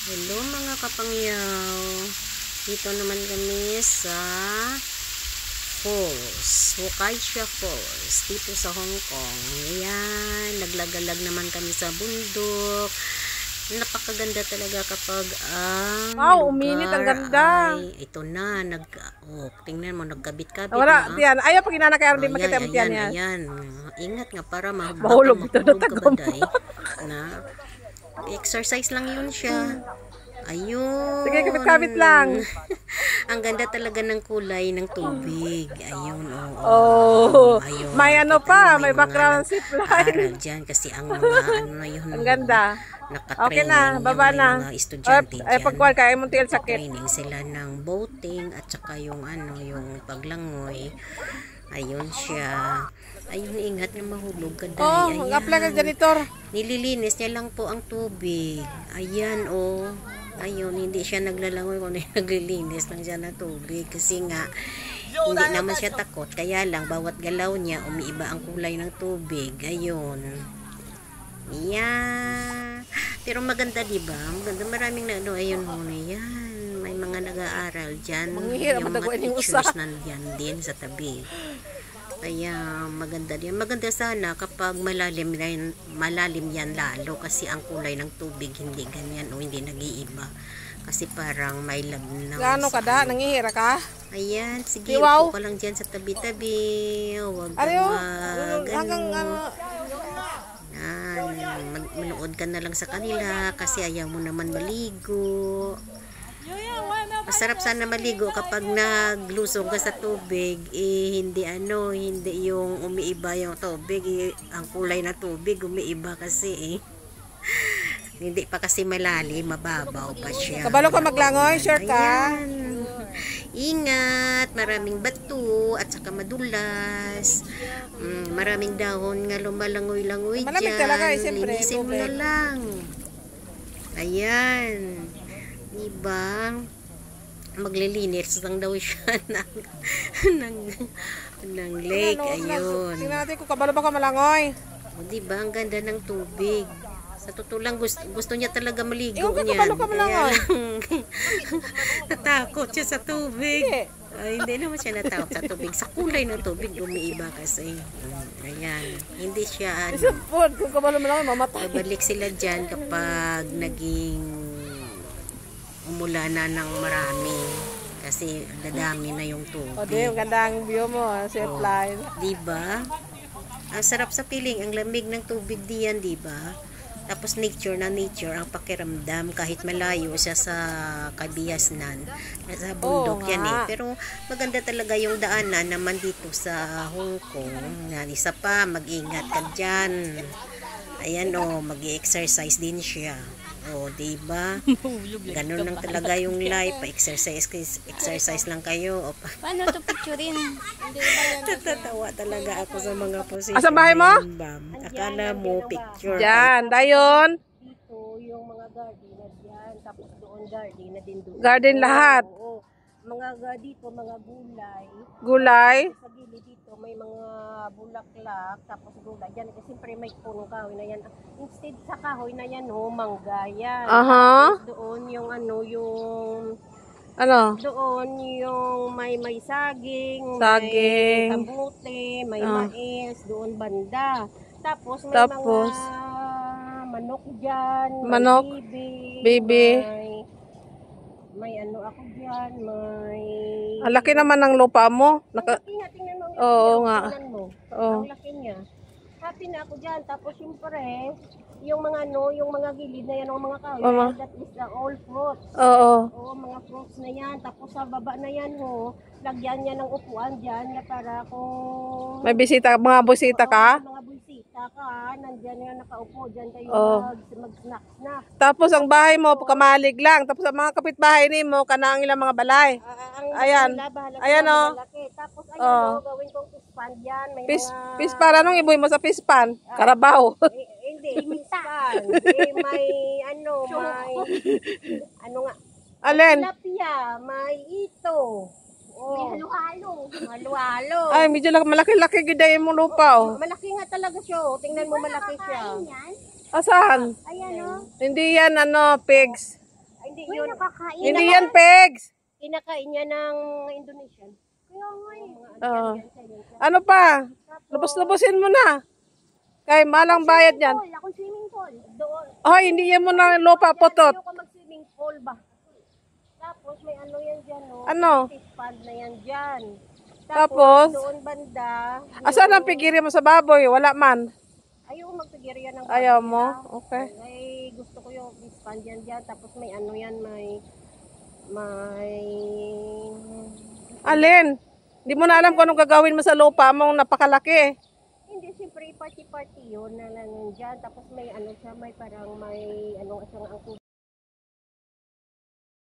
Hello mga kapangyaw. Dito naman kami sa Falls, Hukaisha Falls, dito sa Hong Kong. Ayan, naglagalag naman kami sa bundok. Napakaganda talaga kapag wow, uminit, ang ganda. Ito na, tingnan mo, nagkabit-kabit wala, na. yan. Ayaw pag inana kaya hindi makita yan. Ayan. Ingat nga para mahulog ito na kabaday. Na exercise lang yun siya. Ayun. Sige, kabit-kabit lang. Ang ganda talaga ng kulay ng tubig. Ayun, ayun. May ano pa, may background zip line. Diyan kasi ang mga ano yun. Ang ganda. Okay na, baba na. Mga estudyante ay pagkuhan kaya mo til sakit. Training sila ng boating at saka yung yung paglangoy. Ayun siya. Ayun, ingat na mahulog ka dahil. Mag-apply ka janitor. Nililinis niya lang po ang tubig. Ayan, ayun, hindi siya naglalangoy kung naglilinis lang siya ng tubig. Kasi nga, hindi naman siya takot. Kaya lang, bawat galaw niya, umiiba ang kulay ng tubig. Ayun. Yeah. Pero maganda, diba? Maganda, maraming na, ayun muna yan. May mga nag-aaral dyan. Yung mga teachers nandyan din sa tabi. Kaya maganda din. Maganda sana kapag malalim yan lalo kasi ang kulay ng tubig hindi ganyan o hindi nag-iiba. Kasi parang may lab na. Gaano ka da? Nangihira ka? Ayan, sige, upo ka lang dyan sa tabi-tabi. Huwag kang manood ka na lang sa kanila kasi ayaw mo naman maligo. Masarap sana maligo kapag naglusong ka sa tubig, hindi yung umiiba yung tubig, ang kulay na tubig umiiba kasi hindi pa kasi malalim, mababaw pa siya. Kabalo ka maglangoy, sure ka? Ayan. Ingat, maraming bato at saka madulas, maraming dahon nga lumalangoy-langoy dyan. Malamig talaga siyempre. Linisin mo na lang. Ayan, diba? Maglilinis lang daw siya ng lake. Ayun. Tingnan natin kung kabalo ba ka malangoy. Diba, ang ganda ng tubig. Sa totoo lang, gusto niya talaga maligo niyan. Kabalo ka malangoy. Natakot siya sa tubig. Hindi naman siya natakot sa tubig. Sa kulay ng tubig, umiiba kasi. Ayan. Hindi siya kung kabalo malangoy, mamatay. Balik sila dyan kapag naging umula na ng marami kasi dadami na yung tubig. Ang ganda ang view mo, zip line. Diba? Ang sarap sa piling, ang lamig ng tubig diyan, diba? Tapos nature ang pakiramdam kahit malayo siya sa Kabiasnan. Nasa bundok yan Pero maganda talaga yung daanan naman dito sa Hong Kong. Isa pa, mag-ingat ka dyan. Ayan mag-i-exercise din siya. Diba? Ganun lang talaga yung life. Exercise lang kayo. Paano ito picturein? Natatawa talaga ako sa mga posisyon. Asan bahay mo? Akala mo picture. Diyan, dayon. Dito yung mga garden na diyan. Tapos doon garden na din doon. Garden lahat. Oo. Dito mga gulay. Gulay? Sa gilid dito may mga bulaklak. Tapos gulay. Diyan kasi siyempre may punong kahoy na yan. Instead sa kahoy na yan mangga yan. Tapos doon yung doon yung may saging, may kamote, may mais, doon banda. Tapos may mga manok dyan, baby. May ako dyan, Ang laki naman ng lupa mo. Tingnan mo. Oo nga. Ang laki niya. Happy na ako dyan. Tapos syempre, yung mga gilid na yan, mga kahoy, that is all fruits. Oo, mga fruits na yan. Tapos sa baba na yan, lagyan niya ng upuan dyan na para kung may mga bisita ka? Mga bisita ka, nandyan yan nakaupo, dyan kayo mag-snack. Tapos ang bahay mo, kamalig lang. Tapos ang mga kapitbahay ni mo, kanang ilang mga balay. Ayan. Ayan Tapos gawin kong pispan dyan. Pispan, anong iboy mo sa pispan? Karabaw. Hindi, pispan. May Alin? Tilapia, may ito. May halo-halo. Ay, medyo malaki-laki gidayin mo lupa. Malaki nga talaga siya. Tingnan mo, malaki siya. Asan? Ayan Hindi yan pigs. Hindi yun. Nakakain. Hindi yan pegs. Kinakain niya ng Indonesian. Kaya nga Oh. Ano pa? Lubos-lubosin mo na. Kay malang bayad yan. Ako swimming pool. Doon. Oh, hindi yan mo na lupa potot. Ayaw ko mag-swimming pool ba? Tapos may ano yan dyan, no? Ano? Fish pond na yan dyan. Tapos? Doon banda. Asan ang pigiri mo sa baboy? Wala man. Ayaw ko magpigirya ng Ayaw mo? Okay. Ay, gusto ko yung fish pond yan dyan. Tapos may ano yan, may Alin? Hindi mo na alam kung anong gagawin mo sa lupa mong napakalaki. hindi, siyempre party-party yun na lang dyan. Tapos may ano siya, may parang may ano, isang